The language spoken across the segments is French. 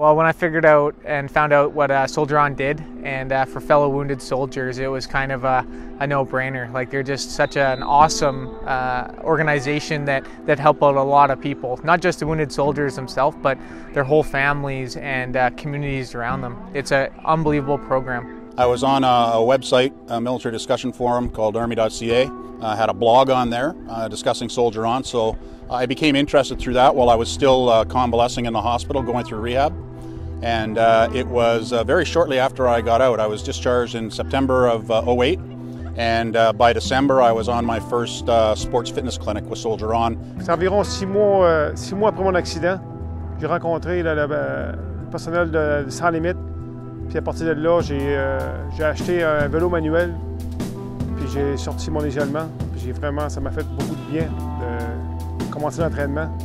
Well, when I figured out and found out what Soldier On did, and for fellow wounded soldiers, it was kind of a no-brainer. Like, they're just such an awesome organization that help out a lot of people, not just the wounded soldiers themselves, but their whole families and communities around them. It's an unbelievable program. I was on a website, a military discussion forum called army.ca. I had a blog on there discussing Soldier On, so I became interested through that while I was still convalescing in the hospital, going through rehab. And it was very shortly after I got out. I was discharged in September of '08, and by December I was on my first sports fitness clinic with Soldier On. C'est environ 6 mois après mon accident. J'ai rencontré le personnel de Sans Limites. Puis à partir de là, j'ai acheté un vélo manuel. Puis j'ai sorti mon isolement. Puis ça m'a fait beaucoup de bien de commencer l'entraînement.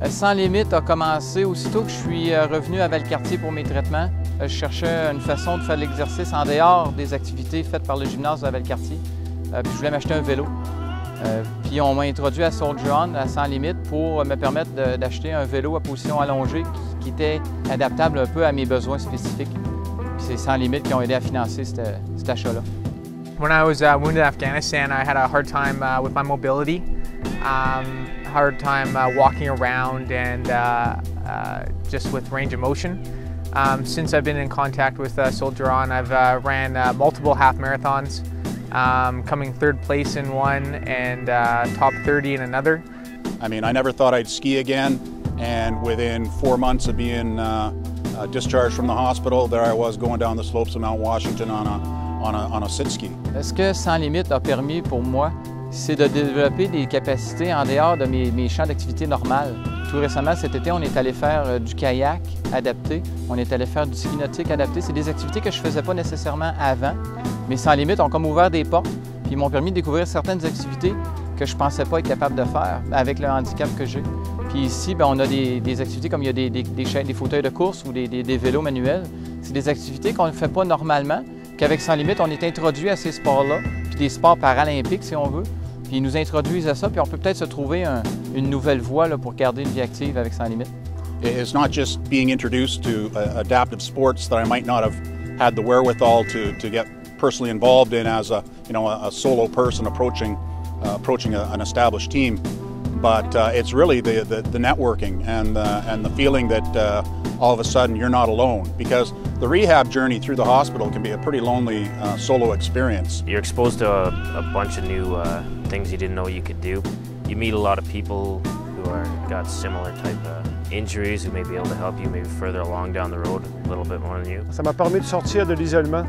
Sans Limites a commencé aussitôt que je suis revenu à Valcartier pour mes traitements. Je cherchais une façon de faire de l'exercice en dehors des activités faites par le gymnase de Valcartier. Puis je voulais m'acheter un vélo. Puis on m'a introduit à Soldier On, à Sans Limites, pour me permettre d'acheter un vélo à position allongée qui était adaptable un peu à mes besoins spécifiques. Puis c'est Sans Limites qui ont aidé à financer cet achat-là. When I was wounded in Afghanistan, I had a hard time with my mobility. Hard time walking around and just with range of motion. Since I've been in contact with Soldier On, I've ran multiple half marathons, coming third place in one and top 30 in another. I mean, I never thought I'd ski again, and within 4 months of being discharged from the hospital, there I was going down the slopes of Mount Washington on a sit ski. Ce que Sans Limites a permis pour moi, c'est de développer des capacités en dehors de mes champs d'activité normales. Tout récemment, cet été, on est allé faire du kayak adapté, on est allé faire du ski nautique adapté. C'est des activités que je ne faisais pas nécessairement avant, mais Sans Limites ont comme ouvert des portes, puis ils m'ont permis de découvrir certaines activités que je ne pensais pas être capable de faire avec le handicap que j'ai. Puis ici, bien, on a des activités comme il y a des fauteuils de course ou des vélos manuels. C'est des activités qu'on ne fait pas normalement, qu'avec Sans Limites, on est introduit à ces sports-là, puis des sports paralympiques si on veut. Puis ils nous introduisent à ça, puis on peut peut-être se trouver une nouvelle voie là, pour garder une vie active avec Sans Limites. It's not just being introduced to adaptive sports that I might not have had the wherewithal to get personally involved in as a solo person approaching an established team, but it's really the networking and the feeling that all of a sudden you're not alone, because the rehab journey through the hospital can be a pretty lonely solo experience. You're exposed to a bunch of new things you didn't know you could do. You meet a lot of people who got similar type of injuries who may be able to help you maybe further along down the road a little bit more than you. Ça m'a permis de sortir de l'isolement.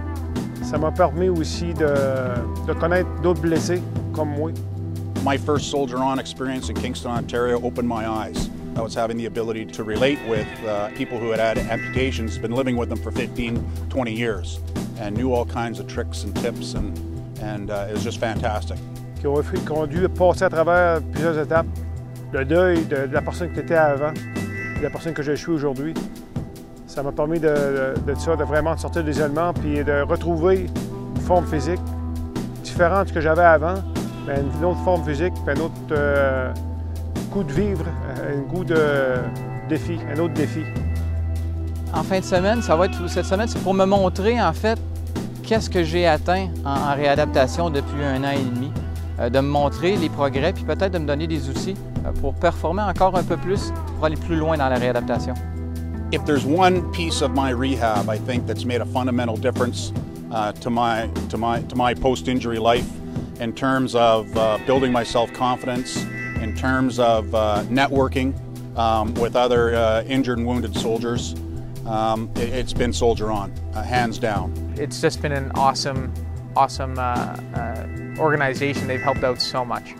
Ça m'a permis aussi de connaître d'autres blessés comme moi. My first Soldier On experience in Kingston, Ontario opened my eyes. I was having the ability to relate with people who had amputations, been living with them for 15, 20 years, and knew all kinds of tricks and tips, and it was just fantastic. Qui ont dû passer à travers plusieurs étapes. Le deuil de la personne que tu étais avant, de la personne que je suis aujourd'hui. Ça m'a permis de vraiment sortir de l'isolement puis de retrouver une forme physique différente de ce que j'avais avant, mais une autre forme physique, puis un autre goût de vivre, un goût de défi, un autre défi. En fin de semaine, cette semaine, c'est pour me montrer en fait qu'est-ce que j'ai atteint en réadaptation depuis 1 an et demi, de me montrer les progrès, puis peut-être de me donner des outils pour performer encore un peu plus, pour aller plus loin dans la réadaptation. If there's one piece of my rehab, I think that's made a fundamental difference to my post-injury life, in terms of building my self-confidence, in terms of networking with other injured and wounded soldiers. It's been Soldier On, hands down. It's just been an awesome organization. They've helped out so much.